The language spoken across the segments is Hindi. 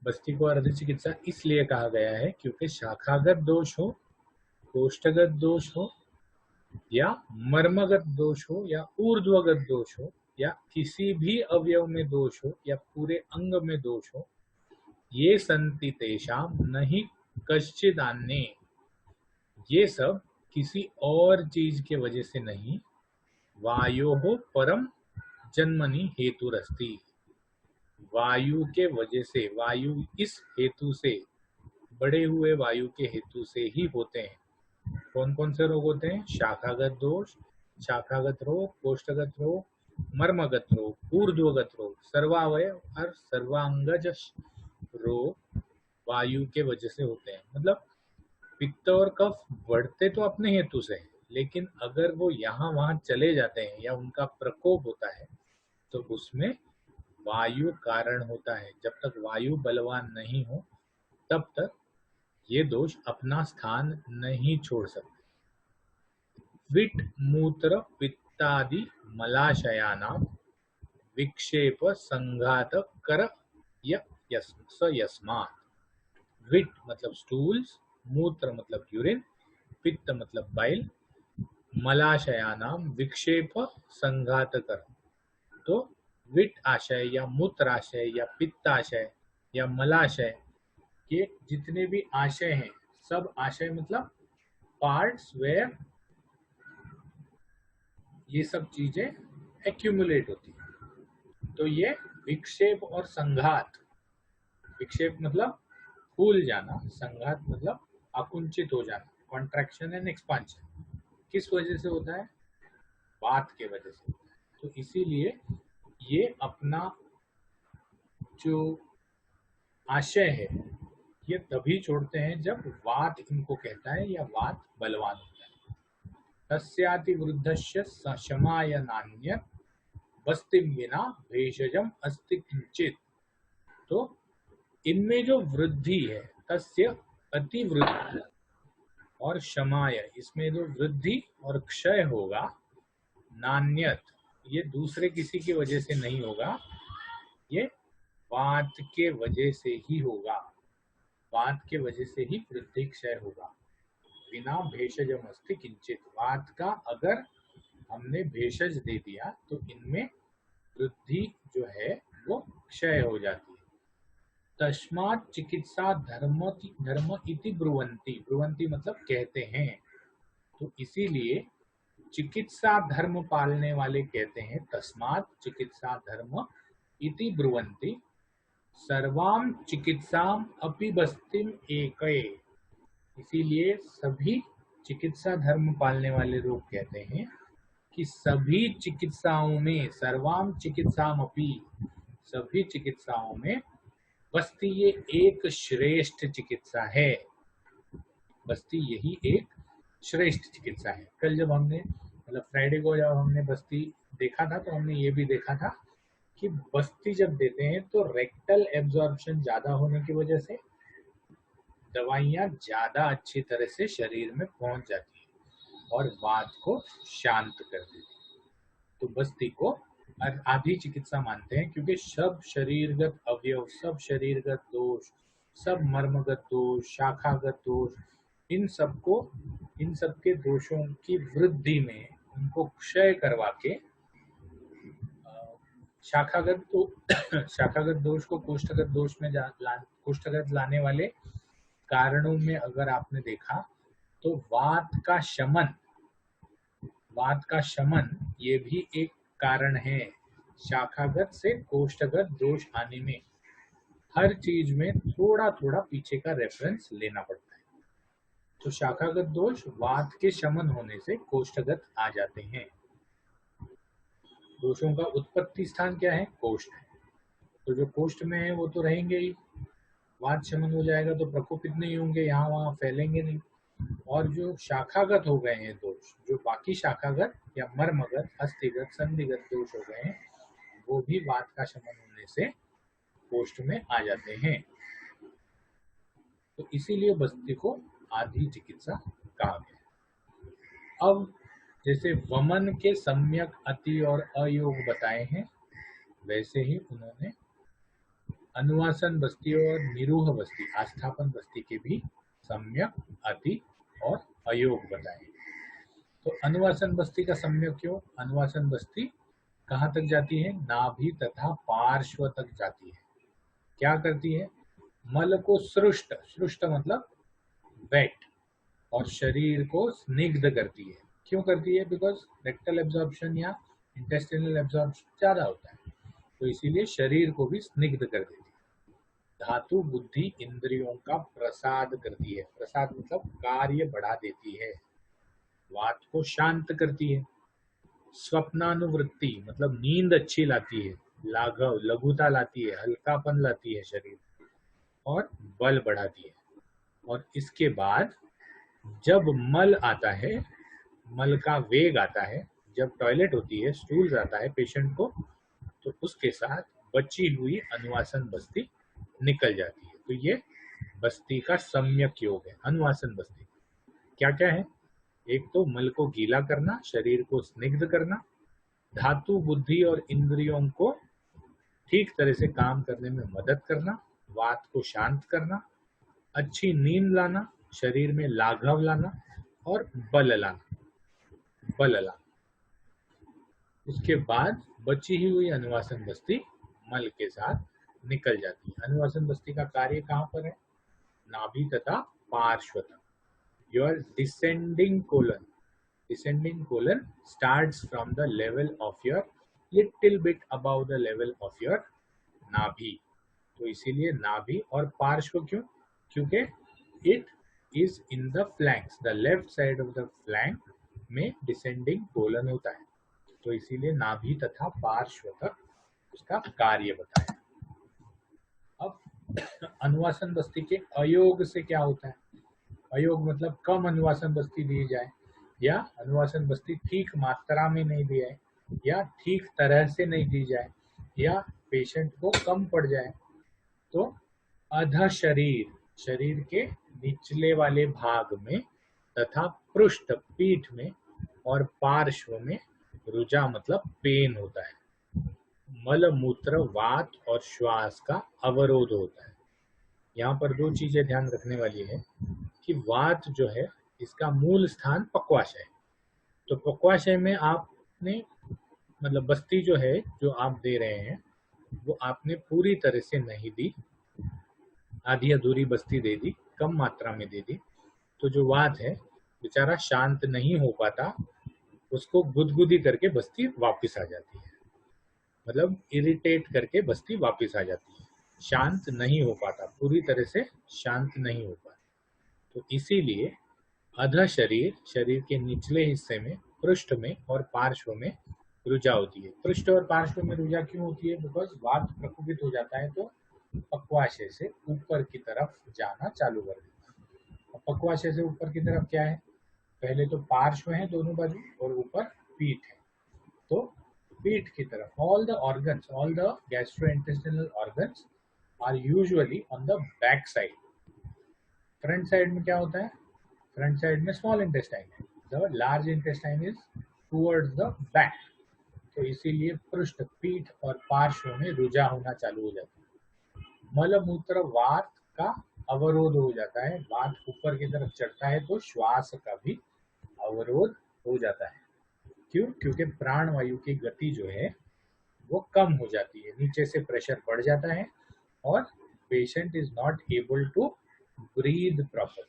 बस्ती को अर्ध चिकित्सा इसलिए कहा गया है क्योंकि शाखागत दोष हो, कोष्ठगत दोष हो, या मर्मगत दोष हो, या ऊर्ध्वगत दोष हो, या किसी भी अवयव में दोष हो, या पूरे अंग में दोष हो, ये संति तेषाम नहीं कश्चिदान्ये, ये सब किसी और चीज के वजह से नहीं, वायोः परम जन्मनि हेतुरस्ति, वायु के वजह से, वायु इस हेतु से, बड़े हुए वायु के हेतु से ही होते हैं। कौन कौन से रोग होते हैं? शाखागत दोष, शाखागत रोग, कोष्ठगत रोग, मर्मगत रोग, ऊर्ध्वगत रोग, सर्वावयव और सर्वांगज रोग वायु के वजह से होते हैं। मतलब पित्त और कफ बढ़ते तो अपने हेतु से हैं, लेकिन अगर वो यहाँ वहां चले जाते हैं या उनका प्रकोप होता है तो उसमें वायु कारण होता है। जब तक वायु बलवान नहीं हो तब तक ये दोष अपना स्थान नहीं छोड़ सकते। विट मूत्र पित्तादि मलाशयानां विक्षेप संघात कर यस्मात्। विट मतलब स्टूल्स, मूत्र मतलब यूरिन, पित्त मतलब बाइल, मलाशयानाम विक्षेप संघात कर। तो विट आशय या मूत्राशय या पित्ताशय या मलाशय के जितने भी आशय हैं, सब आशय मतलब पार्ट्स वेयर ये सब चीजें एक्यूमुलेट होती है। तो ये विक्षेप और संघात, विक्षेप मतलब फूल जाना, संघात मतलब आकुंचित हो जाना, कॉन्ट्रैक्शन एंड एक्सपांशन, किस वजह से होता है? वात के वजह से होता है। तो इसीलिए ये अपना जो आशय है ये तभी छोड़ते हैं जब वात इनको कहता है या वात बलवान होता है। तस्याति वृद्धस्य शमाय नान्यत् बस्तिं विना भेषजम अस्ति किंचित। तो इनमें जो वृद्धि है, तस्य अतिवृद्धि और शमाय, इसमें जो वृद्धि और क्षय होगा, नान्यत ये दूसरे किसी की वजह से नहीं होगा, ये वात के वजह से ही होगा। वात के वजह से ही वृद्धि क्षय होगा। बिना भेषजम अस्ति किंचित, वात का अगर हमने भेषज दे दिया तो इनमें वृद्धि जो है वो क्षय हो जाती है। तस्मात् चिकित्सा धर्म इति ब्रुवन्ति, ब्रुवन्ति मतलब कहते हैं। तो इसीलिए चिकित्सा धर्म पालने वाले कहते हैं, तस्मात् चिकित्सा धर्म इति ब्रुवन्ति सर्वाम चिकित्साम अपि बस्तिम एकये। इसीलिए सभी चिकित्सा धर्म पालने वाले लोग कहते हैं कि सभी चिकित्साओं में, सर्वाम चिकित्साम अपि, सभी चिकित्साओं में बस्ती ये एक श्रेष्ठ चिकित्सा है। बस्ती यही एक श्रेष्ठ चिकित्सा है। कल जब हमने मतलब फ्राइडे को जब हमने बस्ती देखा था तो हमने ये भी देखा था कि बस्ती जब देते हैं तो रेक्टल एब्जॉर्प्शन ज्यादा होने की वजह से दवाइयाँ ज्यादा अच्छी तरह से शरीर में पहुंच जाती है और वात को शांत कर देती है। तो बस्ती को आधी चिकित्सा मानते हैं क्योंकि सब शरीरगत अवयव, सब शरीरगत दोष, सब मर्मगत दोष, शाखागत दोष, इन सबके दोषों की वृद्धि में उनको क्षय करवा के शाखागत दोष को कोष्ठगत दोष में कोष्ठगत लाने वाले कारणों में अगर आपने देखा तो वात का शमन ये भी एक कारण है। शाखागत से कोष्ठगत दोष आने में हर चीज में थोड़ा थोड़ा पीछे का रेफरेंस लेना पड़ता है। तो शाखागत दोष वात के शमन होने से कोष्ठगत आ जाते हैं। दोषों का उत्पत्ति स्थान क्या है? कोष्ठ है। तो जो कोष्ठ में है वो तो रहेंगे ही, वात शमन हो जाएगा तो प्रकोपित नहीं होंगे, यहाँ वहां फैलेंगे नहीं। और जो शाखागत हो गए हैं दोष, जो बाकी शाखागत या मर्मगत, अस्थिगत, संधिगत दोष हो गए हैं, वो भी वात का शमन होने से कोष्ठ में आ जाते हैं। तो इसीलिए बस्ती को आधी चिकित्सा कहा गया। अब जैसे वमन के सम्यक अति और अयोग बताए हैं, वैसे ही उन्होंने अनुवासन बस्ती और निरूह बस्ती, आस्थापन बस्ती के भी सम्यक, अति और अयोग बताए। तो अनुवासन बस्ती का सम्यक क्यों? अनुवासन बस्ती कहाँ तक जाती है? नाभि तथा पार्श्व तक जाती है। क्या करती है? मल को सृष्ट, सृष्ट मतलब वेट, और शरीर को स्निग्ध करती है। क्यों करती है? बिकॉज रेक्टल एब्जॉर्प्शन या इंटेस्टिनल एब्जॉर्प्शन ज्यादा होता है, तो इसीलिए शरीर को भी स्निग्ध कर देती है। धातु बुद्धि इंद्रियों का प्रसाद करती है। प्रसाद मतलब कार्य बढ़ा देती है। वात को शांत करती है। स्वप्नानुवृत्ति मतलब नींद अच्छी लाती है। लाघव लघुता लाती है, हल्कापन लाती है शरीर, और बल बढ़ाती है। और इसके बाद जब मल आता है, मल का वेग आता है, जब टॉयलेट होती है, स्टूल आता है पेशेंट को, तो उसके साथ बची हुई अनुवासन बस्ती निकल जाती है। तो ये बस्ती का सम्यक योग है। अनुवासन बस्ती क्या क्या है? एक तो मल को गीला करना, शरीर को स्निग्ध करना, धातु बुद्धि और इंद्रियों को ठीक तरह से काम करने में मदद करना, वात को शांत करना, अच्छी नींद लाना, शरीर में लाघव लाना, और बल लाना, बल लाना। उसके बाद बची हुई अनुवासन बस्ती मल के साथ निकल जाती है। अनुवासन बस्ती का कार्य कहाँ पर है? नाभि तथा पार्श्व तक। Your descending colon, descending colon starts from the level of your little bit above the level of your नाभि। तो इसीलिए नाभि और पार्श्व क्यों? क्योंकि it is in the flanks, the left side of the flank में descending colon होता है, तो इसीलिए नाभि तथा पार्श्व तक उसका कार्य बताया। अब अनुवासन बस्ती के अयोग से क्या होता है? अयोग मतलब कम अनुवासन बस्ती दी जाए, या अनुवासन बस्ती ठीक मात्रा में नहीं दी जाए, या ठीक तरह से नहीं दी जाए, या पेशेंट को कम पड़ जाए, तो अध शरीर, शरीर के निचले वाले भाग में, तथा पृष्ठ पीठ में, और पार्श्व में रुजा मतलब पेन होता है। मल मूत्र वात और श्वास का अवरोध होता है। यहाँ पर दो चीजें ध्यान रखने वाली है कि वात जो है इसका मूल स्थान पक्वाशय है। तो पक्वाशय में आपने मतलब बस्ती जो है जो आप दे रहे हैं वो आपने पूरी तरह से नहीं दी, आधी अधूरी बस्ती दे दी, कम मात्रा में दे दी, तो जो वात है बेचारा शांत नहीं हो पाता, उसको गुदगुदी करके बस्ती वापस आ जाती है, मतलब इरिटेट करके बस्ती वापस आ जाती है, शांत नहीं हो पाता, पूरी तरह से शांत नहीं हो पाता। तो इसीलिए अध शरीर, शरीर के निचले हिस्से में, पृष्ठ में और पार्श्व में रुजा होती है। पृष्ठ और पार्श्व में रुजा क्यों होती है? बिकॉज वात प्रकोपित हो जाता है तो पक्वाशय से ऊपर की तरफ जाना चालू कर देता है। पक्वाशय से ऊपर की तरफ क्या है? पहले तो पार्श्व है दोनों बाजू, और ऊपर पीठ है। तो पीठ की तरफ all the organs, all the gastrointestinal organs are usually on the back side. Front side में क्या होता है? फ्रंट साइड में स्मॉल इंटेस्टाइन है, the large intestine is towards the back. तो इसीलिए पृष्ठ, पीठ और पार्श्व में रुजा होना चालू हो जाता है। मल मूत्र वात का अवरोध हो जाता है, वात ऊपर की तरफ चढ़ता है तो श्वास का भी अवरोध हो जाता है। क्यों? क्योंकि प्राण वायु की गति जो है वो कम हो जाती है, नीचे से प्रेशर बढ़ जाता है, और patient is not able to breathe properly.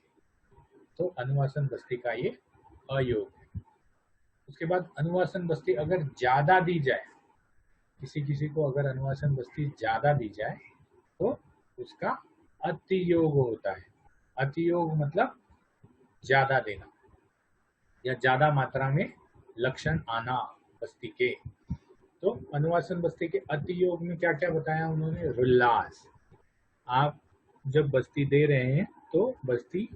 तो अनुवासन बस्ती का ये अयोग है। उसके बाद अनुवासन बस्ती अगर ज्यादा दी जाए, किसी किसी को अगर अनुवासन बस्ती ज्यादा दी जाए तो उसका अतियोग होता है। अतियोग मतलब ज्यादा देना या ज्यादा मात्रा में लक्षण आना बस्ती के। तो अनुवासन बस्ती के अतियोग में क्या क्या बताया उन्होंने? उल्लास। आप जब बस्ती दे रहे हैं तो बस्ती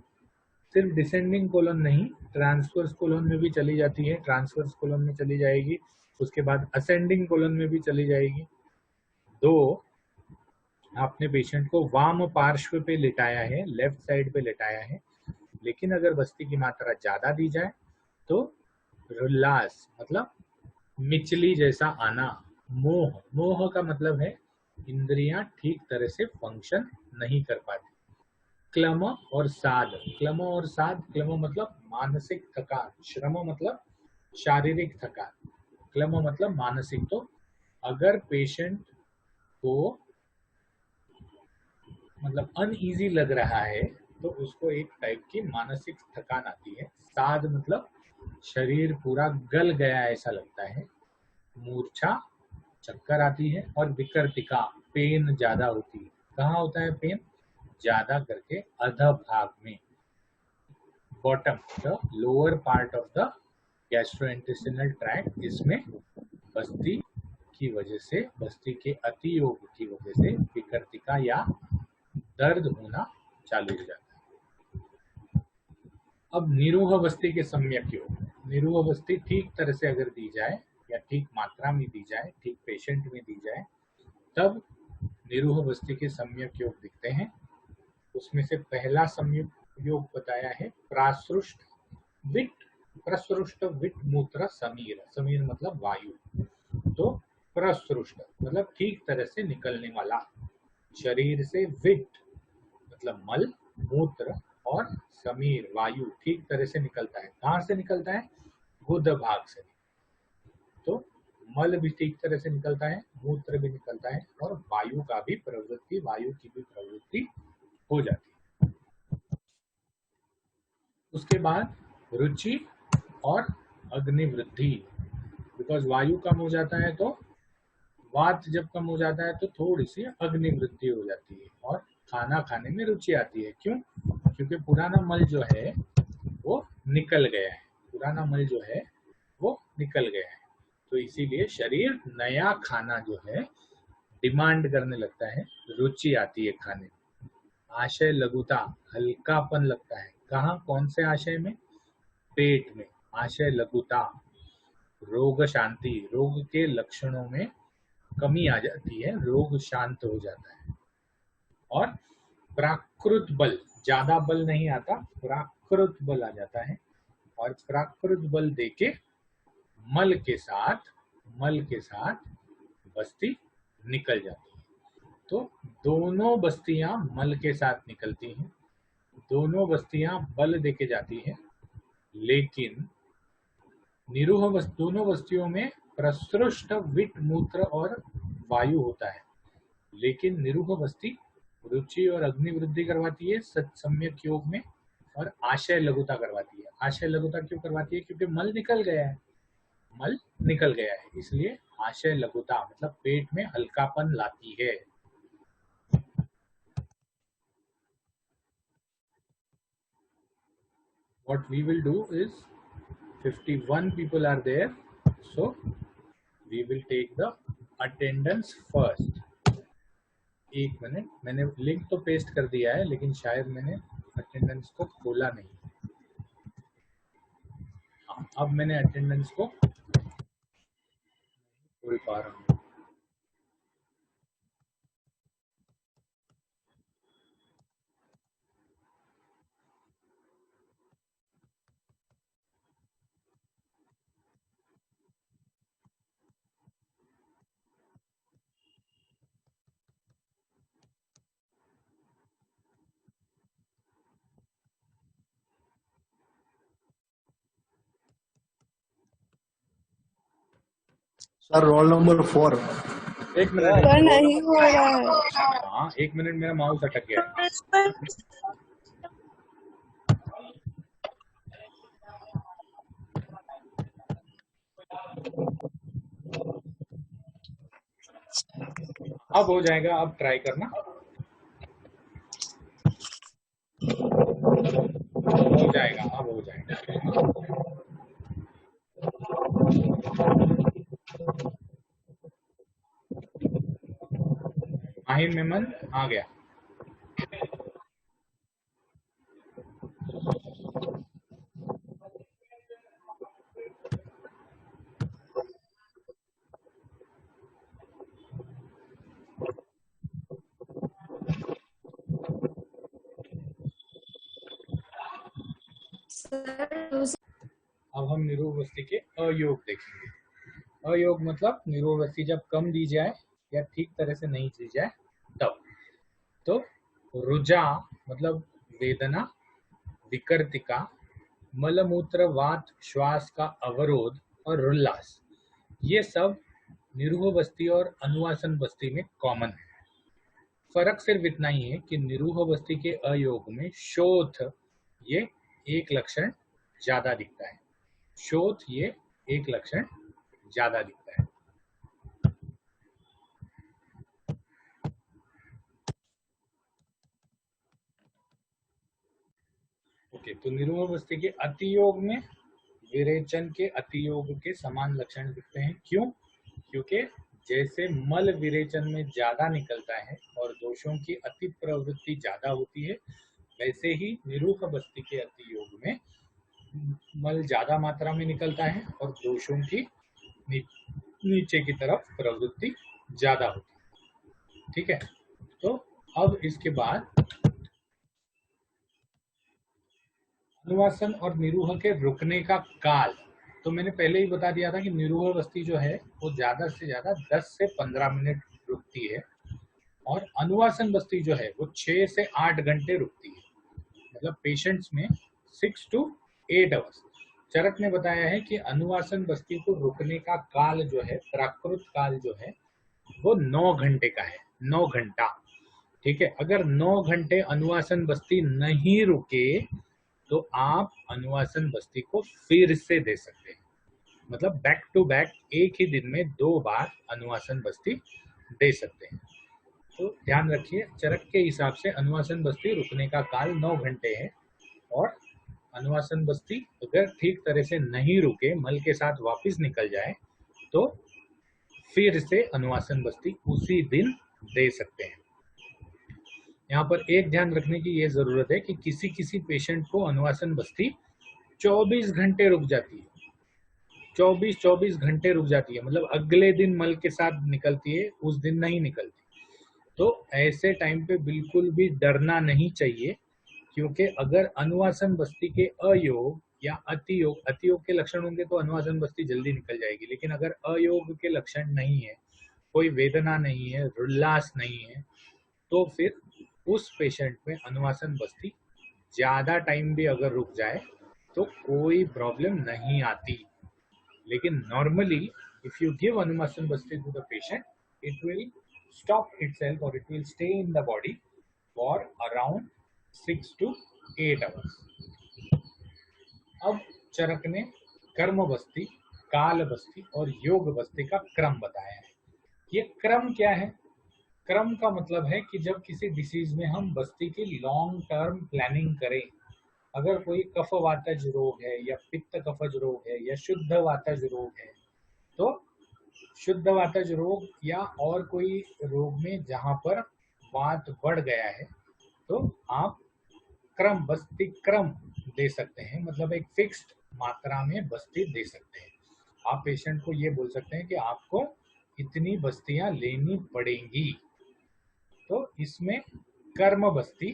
सिर्फ डिसेंडिंग कोलन नहीं, ट्रांसवर्स कोलन में भी चली जाती है, ट्रांसवर्स कोलन में चली जाएगी, उसके बाद असेंडिंग कोलन में भी चली जाएगी। दो, आपने पेशेंट को वाम पार्श्व पे लिटाया है, लेफ्ट साइड पे लिटाया है, लेकिन अगर बस्ती की मात्रा ज्यादा दी जाए तो उल्लास मतलब मिचली जैसा आना, मोह, मोह का मतलब है इंद्रियां ठीक तरह से फंक्शन नहीं कर पाती। क्लम और साध, क्लम और साध, क्लम मतलब मानसिक थकान, श्रम मतलब शारीरिक थकान, क्लम मतलब मानसिक। तो अगर पेशेंट को मतलब अनईजी लग रहा है तो उसको एक टाइप की मानसिक थकान आती है। साध मतलब शरीर पूरा गल गया ऐसा लगता है, मूर्छा, चक्कर आती है, और विकर्तिका पेन ज्यादा होती है। कहाँ होता है पेन? ज्यादा करके अध भाग में, bottom, the lower part of the gastrointestinal tract. इसमें बस्ती की वजह से, बस्ती के अतियोग की वजह से विकर्तिका या दर्द होना चालू हो जाता है। अब निरूह बस्ती के सम्यक योग, निरूह बस्ती ठीक तरह से अगर दी जाए या ठीक मात्रा में दी जाए, ठीक पेशेंट में दी जाए, तब निरूह बस्ती के सम्यक योग दिखते हैं। उसमें से पहला सम्यक योग बताया है प्रासृष्ट विट, प्रसृष्ट विट मूत्र समीर, समीर मतलब वायु। तो प्रसृष्ट मतलब ठीक तरह से निकलने वाला शरीर से, विट मतलब मल, मूत्र, और समीर वायु ठीक तरह से निकलता है। कहाँ से निकलता है? गुद भाग से। तो मल भी ठीक तरह से निकलता है, मूत्र भी निकलता है, और वायु का भी प्रवृत्ति, वायु की भी प्रवृत्ति हो जाती है। उसके बाद रुचि और अग्निवृद्धि, बिकॉज वायु कम हो जाता है तो वात जब कम हो जाता है तो थोड़ी सी अग्निवृद्धि हो जाती है और खाना खाने में रुचि आती है। क्यों? क्योंकि पुराना मल जो है वो निकल गया है, पुराना मल जो है वो निकल गया है। तो इसीलिए शरीर नया खाना जो है डिमांड करने लगता है, रुचि आती है खाने में। आशय लघुता, हल्कापन लगता है। कहाँ, कौन से आशय में? पेट में। आशय लघुता, रोग शांति, रोग के लक्षणों में कमी आ जाती है, रोग शांत हो जाता है। और प्राकृत बल, ज्यादा बल नहीं आता, प्राकृत बल आ जाता है, और प्राकृत बल देके मल के साथ बस्ती निकल जाती है। तो दोनों बस्तियां मल के साथ निकलती हैं, दोनों बस्तियां बल देके जाती हैं, लेकिन निरूह दोनों बस्तियों में प्रसृष्ट विट मूत्र और वायु होता है, लेकिन निरूह बस्ती रुचि और अग्निवृद्धि करवाती है सम्यक योग में, और आशय लघुता करवाती है। आशय लघुता क्यों करवाती है? क्योंकि मल निकल गया है, मल निकल गया है, इसलिए आशय लघुता मतलब पेट में हल्कापन लाती है। What we will do is 51 people are there, so we will take the attendance first. एक मिनट, मैंने लिंक तो पेस्ट कर दिया है लेकिन शायद मैंने अटेंडेंस को खोला नहीं। हाँ, अब मैंने अटेंडेंस को खोल पा रहा हूँ। Sir roll number 4। एक मिनट, सर नहीं हो रहा है। हाँ एक मिनट, मेरा माउस अटक गया है। अब हो जाएगा, अब ट्राई करना, हो जाएगा, अब हो जाएगा। माहिर मेमन आ गया। अब हम निरूह बस्ती के अयोग देखेंगे। अयोग मतलब निरूह बस्ती जब कम दी जाए या ठीक तरह से नहीं जी जाए तब। तो रुजा मतलब वेदना, विकर्तिका, मलमूत्र वात श्वास का अवरोध और उल्लास, ये सब निरूह बस्ती और अनुवासन बस्ती में कॉमन है। फर्क सिर्फ इतना ही है कि निरूह बस्ती के अयोग में शोथ ये एक लक्षण ज्यादा दिखता है, शोथ ये एक लक्षण ज्यादा दिखता है। ओके, तो निरूह बस्ती के अतियोग में विरेचन के अतियोग के समान लक्षण दिखते हैं। क्यों? क्योंकि जैसे मल विरेचन में ज्यादा निकलता है और दोषों की अति प्रवृत्ति ज्यादा होती है, वैसे ही निरूह बस्ती के अतियोग में मल ज्यादा मात्रा में निकलता है और दोषों की नीचे की तरफ प्रवृत्ति ज्यादा होती है। ठीक है, तो अब इसके बाद अनुवासन और निरूह के रुकने का काल। तो मैंने पहले ही बता दिया था कि निरूह बस्ती जो है वो ज्यादा से ज्यादा 10 से 15 मिनट रुकती है और अनुवासन बस्ती जो है वो 6 से 8 घंटे रुकती है, मतलब पेशेंट्स में 6 to 8 आवर्स। चरक ने बताया है कि अनुवासन बस्ती को रुकने का काल जो है, प्राकृत काल जो है वो 9 घंटे का है, 9 घंटा। ठीक है, अगर 9 घंटे अनुवासन बस्ती नहीं रुके तो आप अनुवासन बस्ती को फिर से दे सकते हैं, मतलब बैक टू बैक एक ही दिन में 2 बार अनुवासन बस्ती दे सकते हैं। तो ध्यान रखिए, चरक के हिसाब से अनुवासन बस्ती रुकने का काल 9 घंटे है और अनुवासन बस्ती अगर ठीक तरह से नहीं रुके, मल के साथ वापस निकल जाए तो फिर से अनुवासन बस्ती उसी दिन दे सकते हैं। यहाँ पर एक ध्यान रखने की ये जरूरत है कि किसी किसी पेशेंट को अनुवासन बस्ती 24 घंटे रुक जाती है, 24 घंटे रुक जाती है, मतलब अगले दिन मल के साथ निकलती है, उस दिन नहीं निकलती। तो ऐसे टाइम पे बिल्कुल भी डरना नहीं चाहिए, क्योंकि अगर अनुवासन बस्ती के अयोग या अतियोग, अतियोग के लक्षण होंगे तो अनुवासन बस्ती जल्दी निकल जाएगी, लेकिन अगर अयोग के लक्षण नहीं है, कोई वेदना नहीं है, उल्लास नहीं है, तो फिर उस पेशेंट में अनुवासन बस्ती ज्यादा टाइम भी अगर रुक जाए तो कोई प्रॉब्लम नहीं आती। लेकिन नॉर्मली इफ यू गिव अनुवासन बस्ती to the patient, it will stop itself or it will stay in the body for around 6 to 8 hours. अब चरक ने कर्म बस्ती, काल बस्ती और योग बस्ती का क्रम बताया है। ये क्रम क्या है? क्रम का मतलब है कि जब किसी डिसीज में हम बस्ती की लॉन्ग टर्म प्लानिंग करें, अगर कोई कफ वातज रोग है या पित्त कफज रोग है या शुद्ध वातज रोग है, तो शुद्ध वातज रोग या और कोई रोग में जहां पर वात बढ़ गया है तो आप क्रम, बस्ती क्रम दे सकते हैं, मतलब एक फिक्स्ड मात्रा में बस्ती दे सकते हैं। आप पेशेंट को ये बोल सकते हैं कि आपको इतनी बस्तियां लेनी पड़ेंगी। तो इसमें कर्म बस्ती,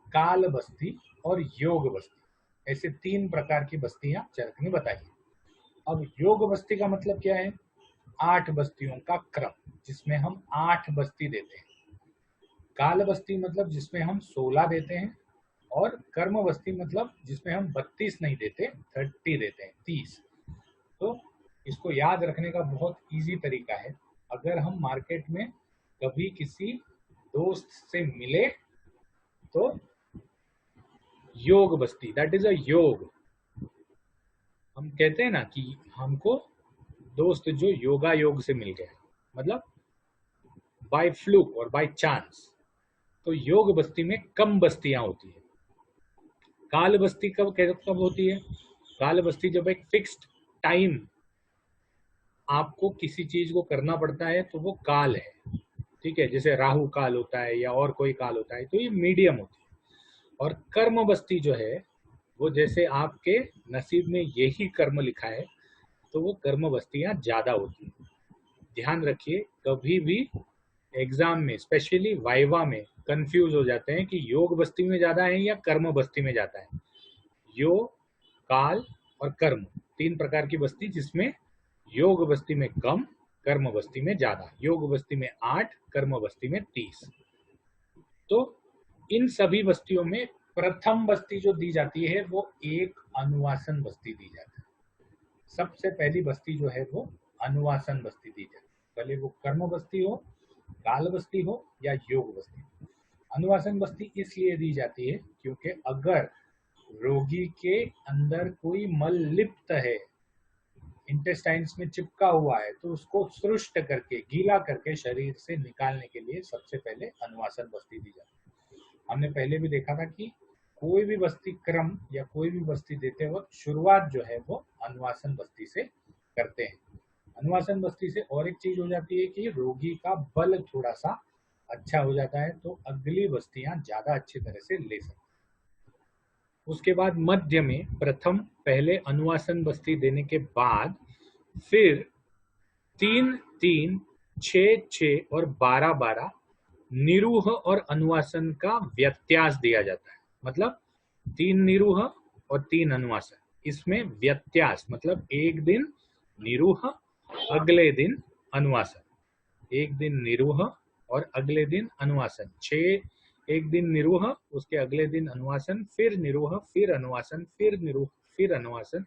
काल बस्ती और योग बस्ती, ऐसे 3 प्रकार की बस्तियां चरक ने बताई। अब योग बस्ती का मतलब क्या है? 8 बस्तियों का क्रम, जिसमें हम 8 बस्ती देते हैं। काल बस्ती मतलब जिसमें हम 16 देते हैं, और कर्म बस्ती मतलब जिसमें हम 32 नहीं देते, 30 देते हैं, 30। तो इसको याद रखने का बहुत इजी तरीका है, अगर हम मार्केट में कभी किसी दोस्त से मिले तो योग बस्ती, दैट इज अ योग, हम कहते हैं ना कि हमको दोस्त जो योगा योग से मिल गया, मतलब बाय फ्लूक और बाय चांस। तो योग बस्ती में कम बस्तियां होती है। काल बस्ती कब होती है? काल बस्ती जब एक फिक्स्ड टाइम आपको किसी चीज को करना पड़ता है तो वो काल है। ठीक है, जैसे राहु काल होता है या और कोई काल होता है, तो ये मीडियम होती है। और कर्म बस्ती जो है वो जैसे आपके नसीब में यही कर्म लिखा है तो वो कर्म बस्तियां ज्यादा होती है। ध्यान रखिए, कभी भी एग्जाम में स्पेशली वाइवा में कंफ्यूज हो जाते हैं कि योग बस्ती में ज्यादा है या कर्म बस्ती में ज्यादा है। योग, काल और कर्म, 3 प्रकार की बस्ती, जिसमें योग बस्ती में कम, कर्म बस्ती में ज्यादा, योग बस्ती में 8, कर्म बस्ती में 30। तो इन सभी बस्तियों में प्रथम बस्ती जो दी जाती है वो एक अनुवासन बस्ती दी जाती है। सबसे पहली बस्ती जो है वो अनुवासन बस्ती दी जाती है, भले वो कर्म बस्ती हो, काल बस्ती हो या योग बस्ती। अनुवासन बस्ती इसलिए दी जाती है क्योंकि अगर रोगी के अंदर कोई मल लिप्त है, इंटेस्टाइन्स में चिपका हुआ है, तो उसको सृष्ट करके, गीला करके शरीर से निकालने के लिए सबसे पहले अनुवासन बस्ती दी जाती है। हमने पहले भी देखा था कि कोई भी बस्ती क्रम या कोई भी बस्ती देते वक्त शुरुआत जो है वो अनुवासन बस्ती से करते हैं। अनुवासन बस्ती से और एक चीज हो जाती है कि रोगी का बल थोड़ा सा अच्छा हो जाता है, तो अगली बस्तियां ज्यादा अच्छी तरह से ले सकते हैं। उसके बाद मध्य में प्रथम पहले अनुवासन बस्ती देने के बाद फिर 3, 3, 6, 6 और 12, 12 निरूह और अनुवासन का व्यत्यास दिया जाता है। मतलब 3 निरूह और 3 अनुवासन, इसमें व्यत्यास मतलब एक दिन निरूह, अगले दिन अनुवासन, एक दिन निरूह और अगले दिन अनुवासन, 6 एक दिन निरूह, उसके अगले दिन अनुवासन, फिर निरूह, फिर अनुवासन, फिर निरूह, फिर अनुवासन,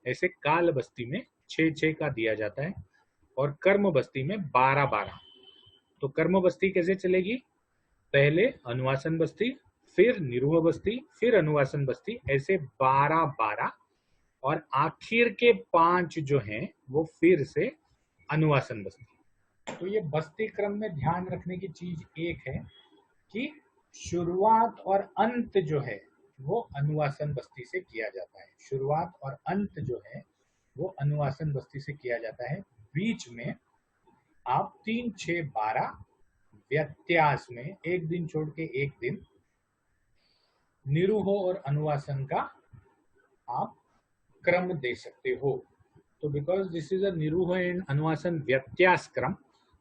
ऐसे काल बस्ती में 6 का दिया जाता है। और कर्म बस्ती में 12, 12। तो कर्म बस्ती कैसे चलेगी? पहले अनुवासन बस्ती, फिर निरूह बस्ती, फिर अनुवासन बस्ती, ऐसे 12, 12 और आखिर के 5 जो हैं वो फिर से अनुवासन बस्ती। तो ये बस्ती क्रम में ध्यान रखने की चीज एक है कि शुरुआत और अंत जो है वो अनुवासन बस्ती से किया जाता है। शुरुआत और अंत जो है वो अनुवासन बस्ती से किया जाता है। बीच में आप 3, 6, 12 व्यत्यास में एक दिन छोड़ के एक दिन निरूह और अनुवासन का आप क्रम दे सकते हो। तो बिकॉज दिस इज अ निरूह एंड अनुवासन व्यत्यास क्रम,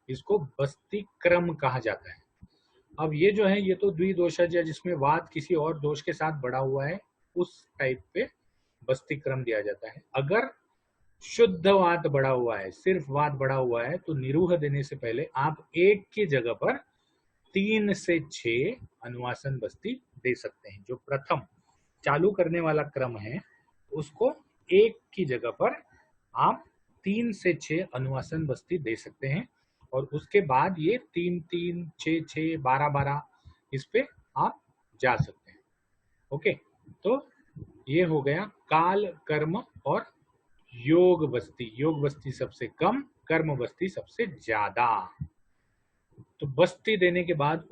इसको बस्ती क्रम कहा जाता है। अब ये जो है ये तो द्विदोषज है, जिसमें वात किसी और दोष के साथ बढ़ा हुआ है, उस टाइप पे बस्ती क्रम दिया जाता है। अगर शुद्ध वात बढ़ा हुआ है, सिर्फ वात बढ़ा हुआ है, तो निरूह देने से पहले आप एक की जगह पर 3 से 6 अनुवासन बस्ती दे सकते हैं। जो प्रथम चालू करने वाला क्रम है उसको एक की जगह पर आप 3 से 6 अनुवासन बस्ती दे सकते हैं। और उसके बाद ये 3, 3, 6, 6, 12, 12 इस पे आप जा सकते हैं। ओके, तो ये हो गया काल, कर्म और योग बस्ती। योग बस्ती सबसे कम, कर्म बस्ती सबसे ज्यादा। तो बस्ती देने के बाद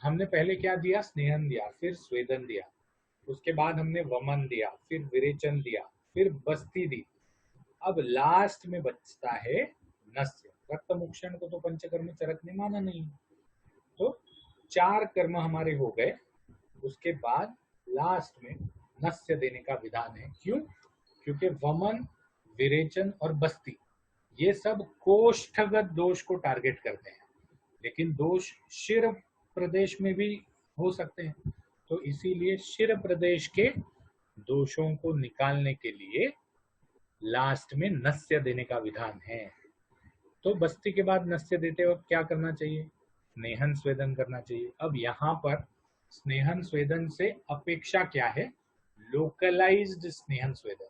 हमने पहले क्या दिया? स्नेहन दिया, फिर स्वेदन दिया, उसके बाद हमने वमन दिया, फिर विरेचन दिया, फिर बस्ती दी। अब लास्ट में बचता है नस्य। रक्त मोक्षण को तो पंचकर्म चरक ने माना नहीं, तो 4 कर्म हमारे हो गए। उसके बाद लास्ट में नस्य देने का विधान है। क्यों? क्योंकि वमन, विरेचन और बस्ती ये सब कोष्ठगत दोष को टारगेट करते हैं, लेकिन दोष शिर प्रदेश में भी हो सकते हैं। तो इसीलिए शिर प्रदेश के दोषों को निकालने के लिए लास्ट में नस्य देने का विधान है। तो बस्ती के बाद नस्य देते वक्त क्या करना चाहिए? स्नेहन स्वेदन करना चाहिए। अब यहाँ पर स्नेहन स्वेदन से अपेक्षा क्या है? लोकलाइज्ड स्नेहन स्वेदन।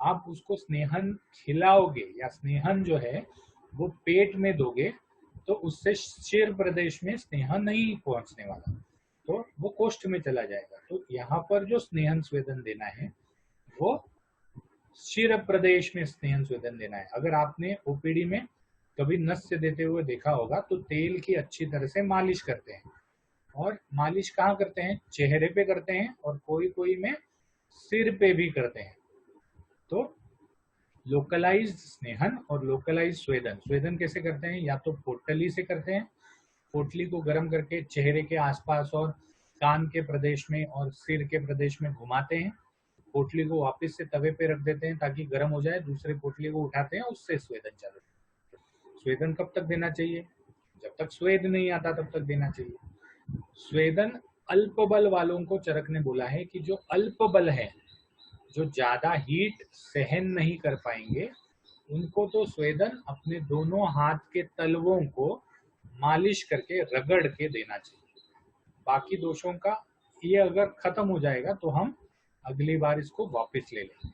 आप उसको स्नेहन खिलाओगे या स्नेहन जो है वो पेट में दोगे तो उससे शिर प्रदेश में स्नेहन नहीं पहुंचने वाला, तो वो कोष्ठ में चला जाएगा। तो यहाँ पर जो स्नेहन स्वेदन देना है वो शिर प्रदेश में स्नेहन स्वेदन देना है। अगर आपने ओपीडी में कभी नस्य देते हुए देखा होगा तो तेल की अच्छी तरह से मालिश करते हैं। और मालिश कहाँ करते हैं? चेहरे पे करते हैं और कोई कोई में सिर पे भी करते हैं। तो लोकलाइज्ड स्नेहन और लोकलाइज्ड स्वेदन। स्वेदन कैसे करते हैं? या तो पोटली से करते हैं, पोटली को गर्म करके चेहरे के आसपास और कान के प्रदेश में और सिर के प्रदेश में घुमाते हैं, पोटली को वापस से तवे पे रख देते हैं ताकि गर्म हो जाए, दूसरे पोटली को उठाते हैं, उससे स्वेदन चालू। स्वेदन कब तक देना चाहिए? जब तक स्वेद नहीं आता तब तक देना चाहिए। स्वेदन अल्प बल वालों को चरक ने बोला है कि जो अल्प बल है, जो ज्यादा हीट सहन नहीं कर पाएंगे, उनको तो स्वेदन अपने दोनों हाथ के तलवों को मालिश करके रगड़ के देना चाहिए। बाकी दोषों का ये अगर खत्म हो जाएगा तो हम अगली बार इसको वापस ले लेंगे।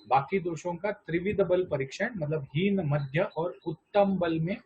बाकी दोषों का त्रिविध बल परीक्षण मतलब हीन, मध्य और उत्तम बल में